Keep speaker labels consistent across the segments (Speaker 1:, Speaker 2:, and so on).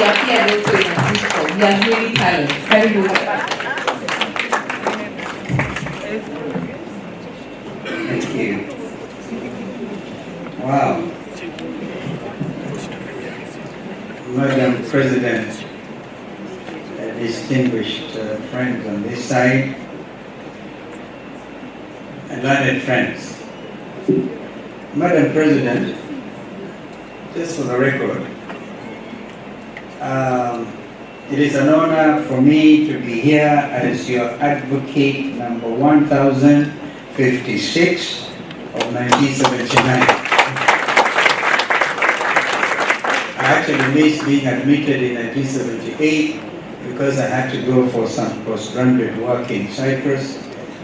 Speaker 1: appeared also in a sitcom. He has many talents. Very good.
Speaker 2: Thank you. Wow. Madam President, distinguished friends on this side, and learned friends. Madam President, just for the record, it is an honor for me to be here as your advocate number 1056 of 1979. I actually missed being admitted in 1978 because I had to go for some postgraduate work in Cyprus.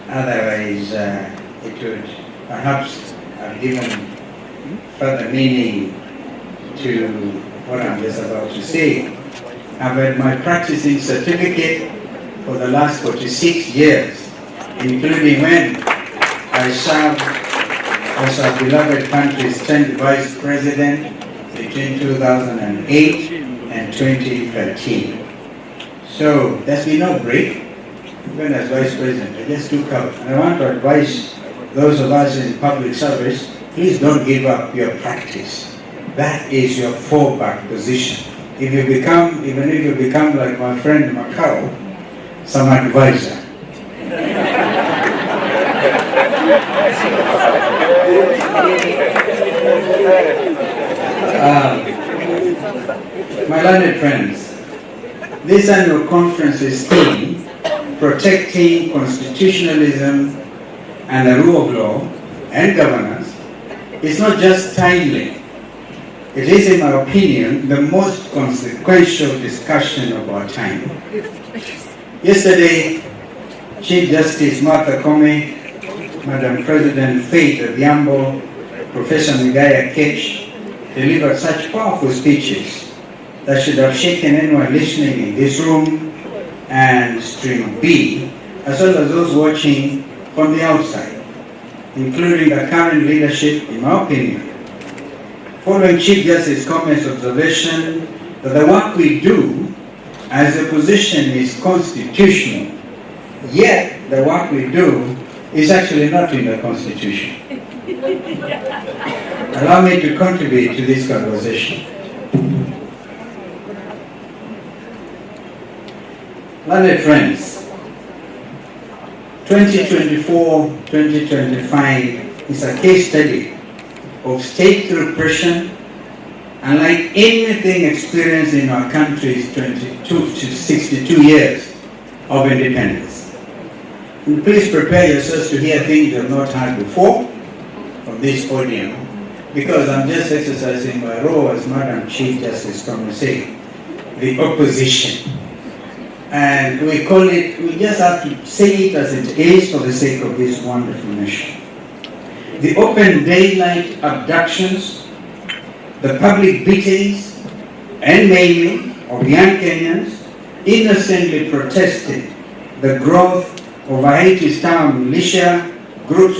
Speaker 2: Otherwise, it would perhaps have given further meaning to what I'm just about to say. I've had my practicing certificate for the last 46 years, including when I served as our beloved country's 10th Vice President between 2008 and 2013. So there's been no break, even as Vice President. I just took out. And I want to advise those of us in public service, please don't give up your practice. That is your fallback position. If you become, even if you become like my friend Macau, some advisor. My learned friends, this annual conference is themed Protecting Constitutionalism and the Rule of Law and Governance. It's not just timely. It is, in my opinion, the most consequential discussion of our time. Yesterday, Chief Justice Martha Koome, Madam President Faith Odhiambo, Professor Migaya Ketch delivered such powerful speeches that should have shaken anyone listening in this room and Stream B, as well as those watching from the outside, including the current leadership, in my opinion. Following Chief Justice's Koome's observation that the work we do as a position is constitutional, yet the work we do is actually not in the Constitution. Allow me to contribute to this conversation. Learned friends, 2024-2025 is a case study of state repression, unlike anything experienced in our country's 22 to 62 years of independence. And please prepare yourselves to hear things you have not heard before from this podium, because I'm just exercising my role as Madam Chief Justice Koome said, the opposition. And we call it, we just have to say it as it is for the sake of this wonderful nation. The open daylight abductions, the public beatings and maiming of young Kenyans innocently protested the growth of a Haiti-style militia groups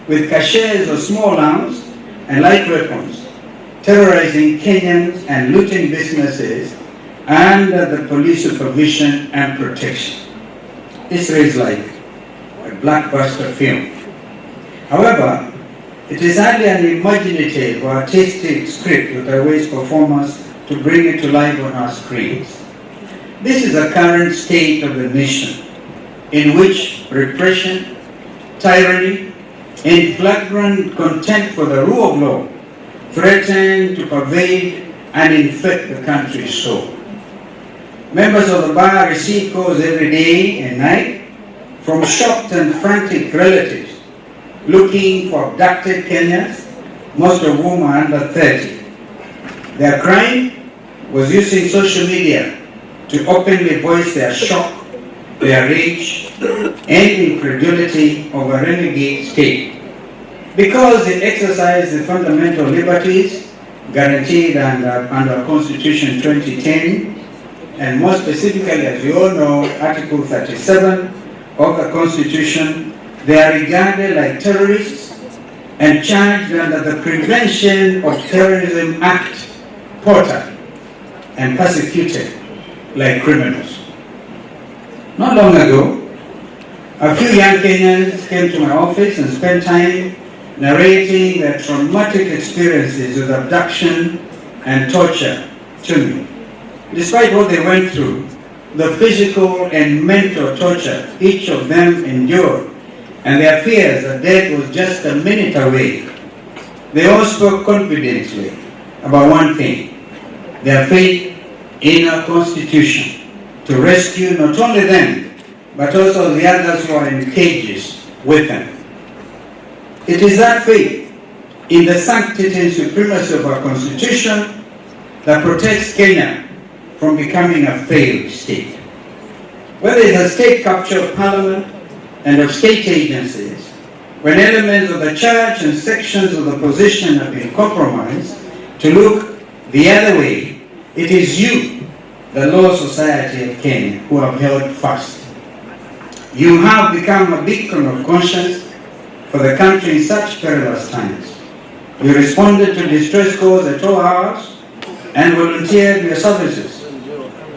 Speaker 2: with caches of small arms and light weapons, terrorizing Kenyans and looting businesses under the police supervision and protection. This reads like a blockbuster film. However, it is hardly an imaginative or artistic script that awaits performers to bring it to life on our screens. This is the current state of the nation, in which repression, tyranny, and flagrant contempt for the rule of law threaten to pervade and infect the country's soul. Members of the bar receive calls every day and night from shocked and frantic relatives looking for abducted Kenyans, most of whom are under 30. Their crime was using social media to openly voice their shock, their rage, and incredulity of a renegade state, because it exercised the fundamental liberties guaranteed under Constitution 2010, and more specifically, as you all know, Article 37 of the Constitution. They are regarded like terrorists and charged under the Prevention of Terrorism Act, POTA, and persecuted like criminals. Not long ago, a few young Kenyans came to my office and spent time narrating their traumatic experiences with abduction and torture to me. Despite what they went through, the physical and mental torture each of them endured, and their fears that death was just a minute away, they all spoke confidently about one thing: their faith in our Constitution to rescue not only them, but also the others who are in cages with them. It is that faith in the sanctity and supremacy of our Constitution that protects Kenya from becoming a failed state. Whether it's a state capture of parliament and of state agencies, when elements of the church and sections of the opposition have been compromised to look the other way, it is you, the Law Society of Kenya, who have held fast. You have become a beacon of conscience for the country in such perilous times. You responded to distress calls at all hours and volunteered your services.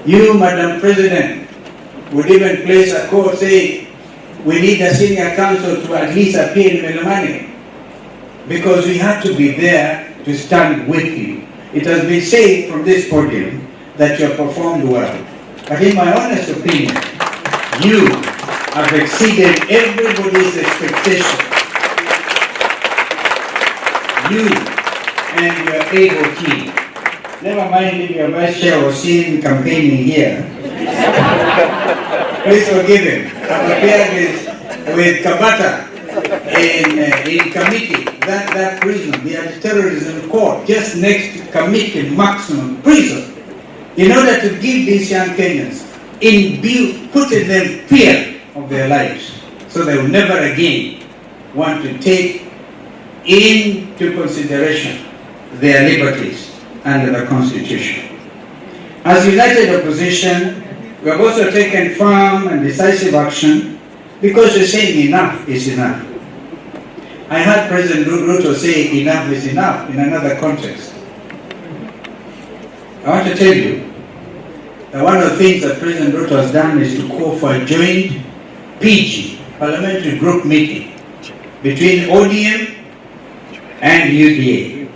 Speaker 2: You, Madam President, would even place a call saying, we need a senior counsel to at least appear in Melemani, because we have to be there to stand with you. It has been said from this podium that you have performed well. But in my honest opinion, you have exceeded everybody's expectation. You and your able team. Never mind if your vice chair was seen campaigning here. Please forgive him. I've appeared with Kabata in committee, that prison, the anti-terrorism court, just next to committing maximum prison, in order to give these young Kenyans, putting them fear of their lives, so they will never again want to take into consideration their liberties under the Constitution. As united opposition, we have also taken firm and decisive action because we're saying enough is enough. I heard President Ruto say enough is enough in another context. I want to tell you that one of the things that President Ruto has done is to call for a joint PG, parliamentary group meeting, between ODM and UDA.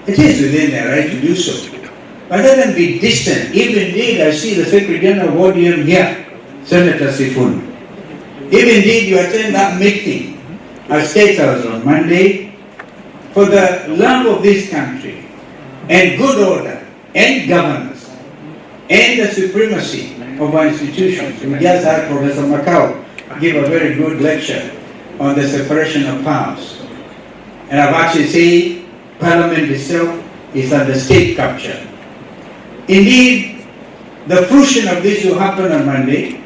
Speaker 2: It is within their right to do so. But let them be distant. If indeed I see the Secretary General of ODM here, Senator Sifuna, if indeed you attend that meeting at State House on Monday, for the love of this country and good order and governance and the supremacy of our institutions. We just had Professor Macau give a very good lecture on the separation of powers. And I've actually said Parliament itself is under state capture. Indeed, the fruition of this will happen on Monday,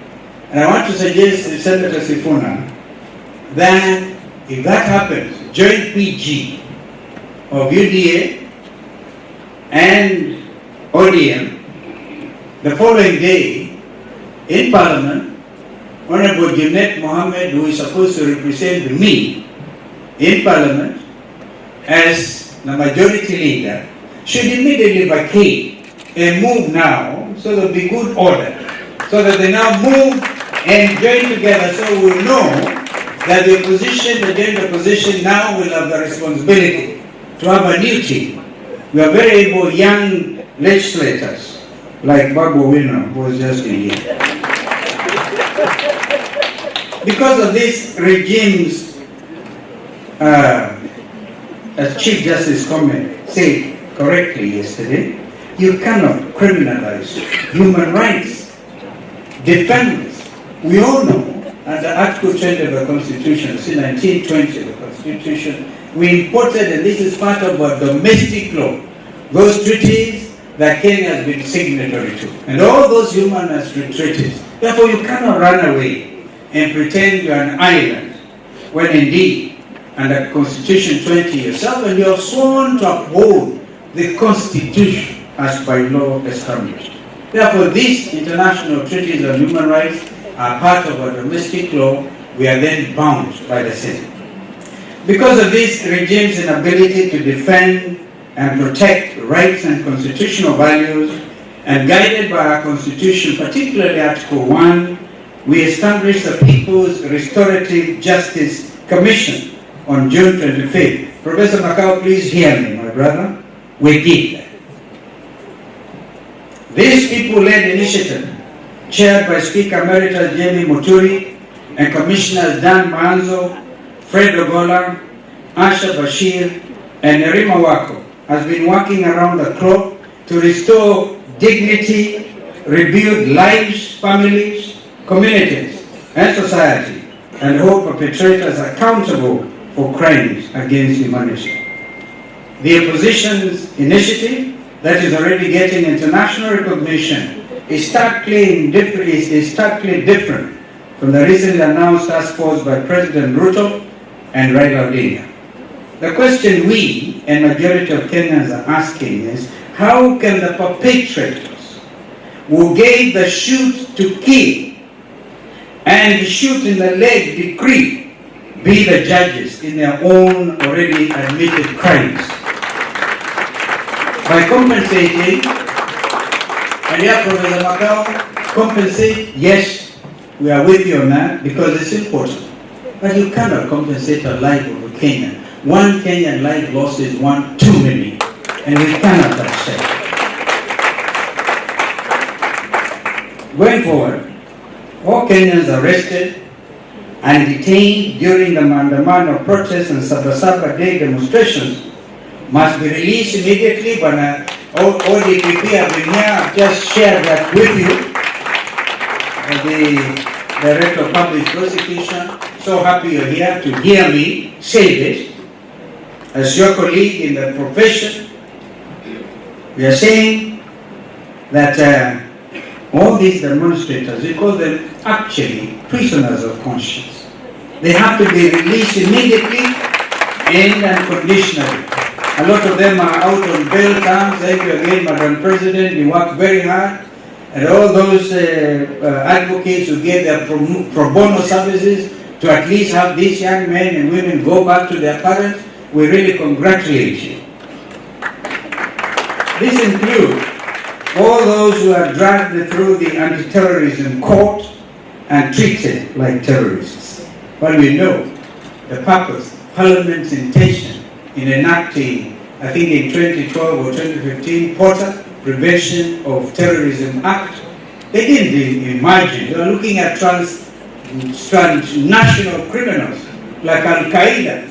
Speaker 2: and I want to suggest to Senator Sifuna that if that happens, joint PG of UDA and ODM, the following day in Parliament, Honorable Junet Mohammed, who is supposed to represent me in Parliament as the majority leader, should immediately vacate and move now, so there will be good order, so that they now move and join together, so we know that the opposition, the joint opposition now will have the responsibility to have a new team. We are very able young legislators, like Babu Wino, who was just in here. Because of this regime's, as Chief Justice Comment said correctly yesterday, you cannot criminalize human rights. Defenders, we all know, under Article 20 of the Constitution, see 1920 of the Constitution, we imported, and this is part of our domestic law, those treaties that Kenya has been signatory to, and all those human rights treaties. Therefore, you cannot run away and pretend you're an island, when indeed, under Constitution 20 yourself, and you have sworn to uphold the Constitution as by law established. Therefore, these international treaties on human rights are part of our domestic law. We are then bound by the same. Because of this regime's inability to defend and protect rights and constitutional values, and guided by our Constitution, particularly Article 1, we established the People's Restorative Justice Commission on June 25th. Professor Makau, please hear me, my brother. We did that. This people-led initiative, chaired by Speaker Emeritus Jamie Muturi and Commissioners Dan Manzo, Fred Ogola, Asha Bashir, and Nerima Wako, has been working around the clock to restore dignity, rebuild lives, families, communities, and society, and hold perpetrators accountable for crimes against humanity. The opposition's initiative, that is already getting international recognition, is starkly different from the recently announced task force by President Ruto and Raila odinga. The question we and majority of Kenyans are asking is, how can the perpetrators who gave the shoot to kill and the shoot in the leg decree be the judges in their own already admitted crimes? By compensating, and yeah, Professor Makau, compensate, yes, we are with you on that because it's important. But you cannot compensate a life of a Kenyan. One Kenyan life lost is one too many, and we cannot accept. Going forward, all Kenyans arrested and detained during the Maandamano protests and Sabasaba Day demonstrations must be released immediately. But ODPP have been here, I've just shared that with you. The Director of Public Prosecution, so happy you're here to hear me say this. As your colleague in the profession, we are saying that all these demonstrators, we call them actually prisoners of conscience. They have to be released immediately and unconditionally. A lot of them are out on bail terms. Thank you again, Madam President. We work very hard. And all those advocates who gave their pro bono services to at least have these young men and women go back to their parents, we really congratulate you. This includes all those who are dragged through the anti-terrorism court and treated like terrorists. Well, we know the purpose, Parliament's intention in enacting, I think in 2012 or 2015, Porter Prevention of Terrorism Act. They didn't imagine. They were looking at transnational criminals like Al-Qaeda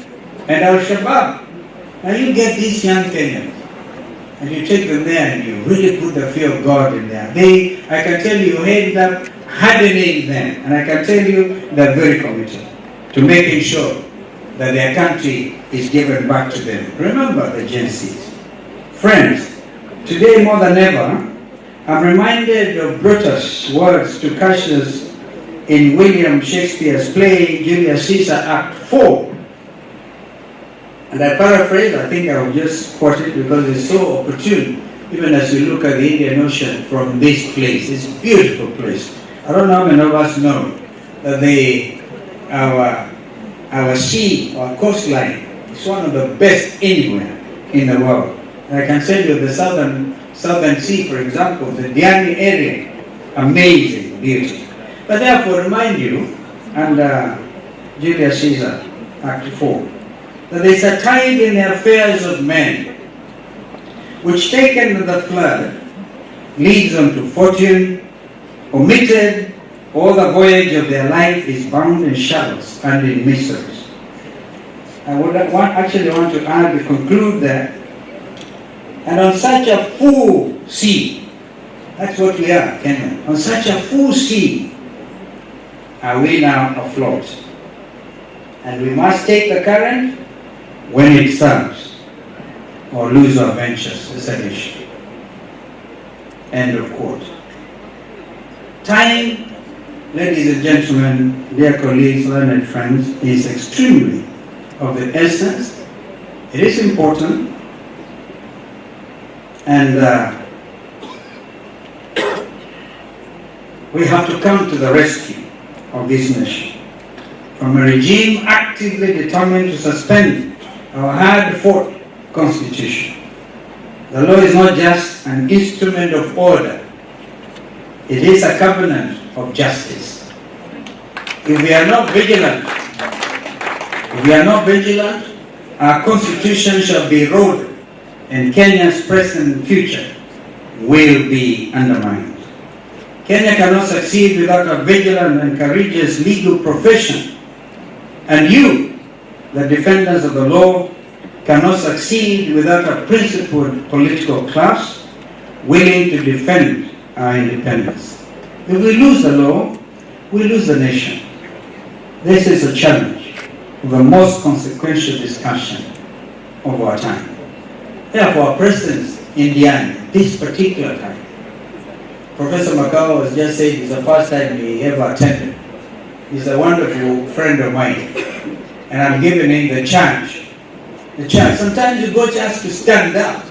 Speaker 2: and Al-Shabaab. Now you get these young Kenyans and you take them there and you really put the fear of God in there. I can tell you, end up hardening them. And I can tell you they're very committed to making sure that their country is given back to them. Remember the Gen Zs. Friends, today more than ever, I'm reminded of Brutus' words to Cassius in William Shakespeare's play, Julius Caesar, Act 4. And I paraphrase, I think I will just quote it because it's so opportune, even as you look at the Indian Ocean from this place. It's a beautiful place. I don't know how many of us know that our sea, our coastline, is one of the best anywhere in the world. And I can tell you the southern sea, for example, the Diani area, amazing beauty. But therefore, remind you, and Julius Caesar, Act 4, that there is a tide in the affairs of men, which taken with the flood, leads them to fortune, omitted, all the voyage of their life is bound in shallows and in miseries. I would actually want to add, to conclude that, and on such a full sea, that's what we are, Kenya, on such a full sea, are we now afloat. And we must take the current when it serves, or lose our ventures, is an issue. End of quote. Time, ladies and gentlemen, dear colleagues, learned friends, is extremely of the essence. It is important, and we have to come to the rescue of this nation from a regime actively determined to suspend our hard-fought constitution. The law is not just an instrument of order, It is a covenant of justice. If we are not vigilant, our constitution shall be eroded and Kenya's present and future will be undermined. Kenya cannot succeed without a vigilant and courageous legal profession. And you, the defenders of the law, cannot succeed without a principled political class willing to defend our independence. If we lose the law, we lose the nation. This is a challenge of the most consequential discussion of our time. Therefore, our presence in Diani, this particular time, Professor Makao has just said it's the first time he ever attended. He's a wonderful friend of mine, and I'm giving him the chance. Sometimes you go just to stand up.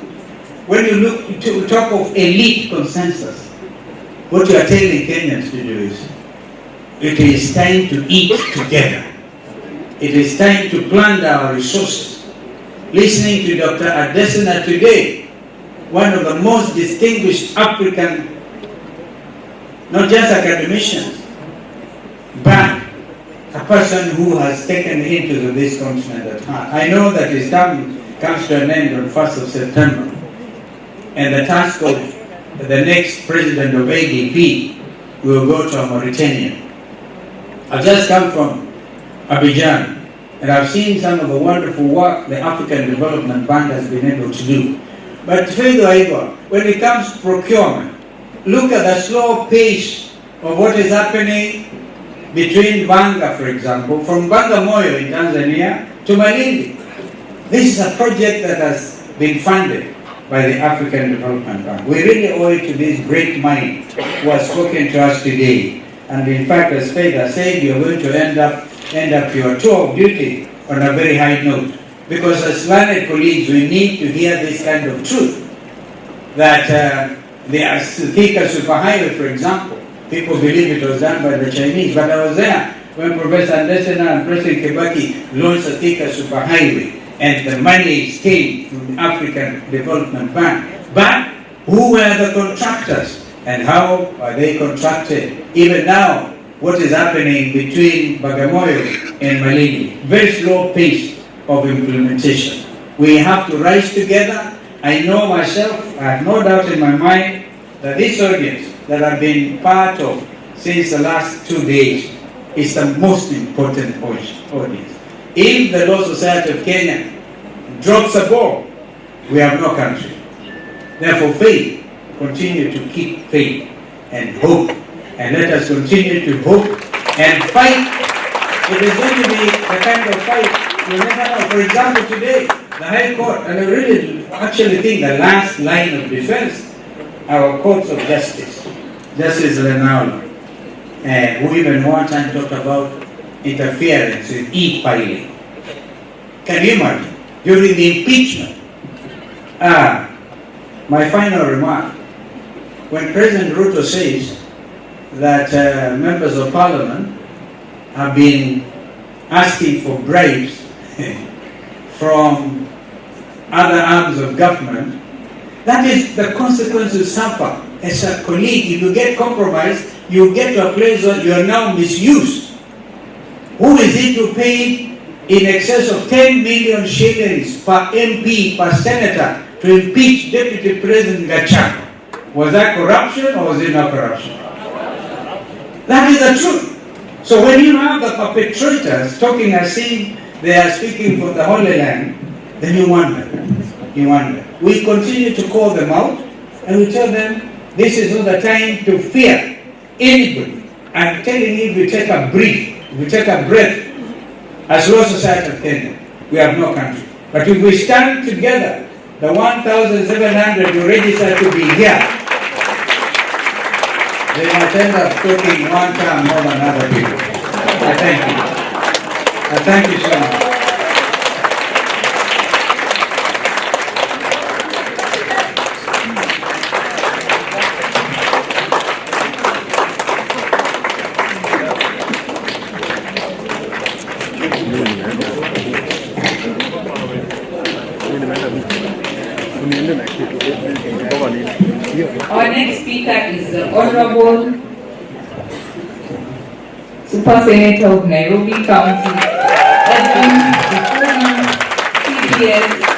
Speaker 2: When you look to talk of elite consensus, what you are telling Kenyans to do is, it is time to eat together. It is time to plan our resources. Listening to Dr. Adesina today, one of the most distinguished African, not just academicians, but a person who has taken into this continent at heart. I know that his term comes to an end on 1st of September, and the task of the next president of ADP will go to Mauritania. I've just come from Abidjan, and I've seen some of the wonderful work the African Development Bank has been able to do. But when it comes to procurement, look at the slow pace of what is happening between Vanga, for example, from Bagamoyo in Tanzania to Malindi. This is a project that has been funded by the African Development Bank. We really owe it to this great mind who has spoken to us today. And in fact, as Pedro said, you're going to end up your tour of duty on a very high note. Because as learned colleagues, we need to hear this kind of truth. That the Thika Superhighway, for example, people believe it was done by the Chinese, but I was there when Professor Adesina and President Kibaki launched the Thika Superhighway, and the money came from the African Development Bank. But who were the contractors, and how are they contracted? Even now, what is happening between Bagamoyo and Malindi? Very slow pace of implementation. We have to rise together. I know myself, I have no doubt in my mind that this audience that I've been part of since the last 2 days is the most important audience. If the Law Society of Kenya drops a ball, we have no country. Therefore, faith, continue to keep faith and hope. And let us continue to hope and fight. It is going to be the kind of fight you never know. For example, today, the High Court, and I really actually think the last line of defense, our courts of justice, Justice Lenaula, who even one time talked about interference with e-filing. Can you imagine? During the impeachment. My final remark, when President Ruto says that members of parliament have been asking for bribes from other arms of government, that is the consequence you suffer as a colleague. If you get compromised, you get to a place where you are now misused. Who is it who paid in excess of 10 million shillings per MP, per senator, to impeach Deputy President Gachagua? Was that corruption or was it not corruption? That is the truth. So when you have the perpetrators talking as if they are speaking for the Holy Land, then you wonder. You wonder. We continue to call them out and we tell them this is not the time to fear anybody. I'm telling you, if we take a breath, as Law Society of Kenya, we have no country. But if we stand together, the 1,700 who registered to be here, they might end up talking one time more than other people. I thank you. I thank you so much.
Speaker 1: Our next speaker is Honorable Super Senator of Nairobi County, Edwin CPS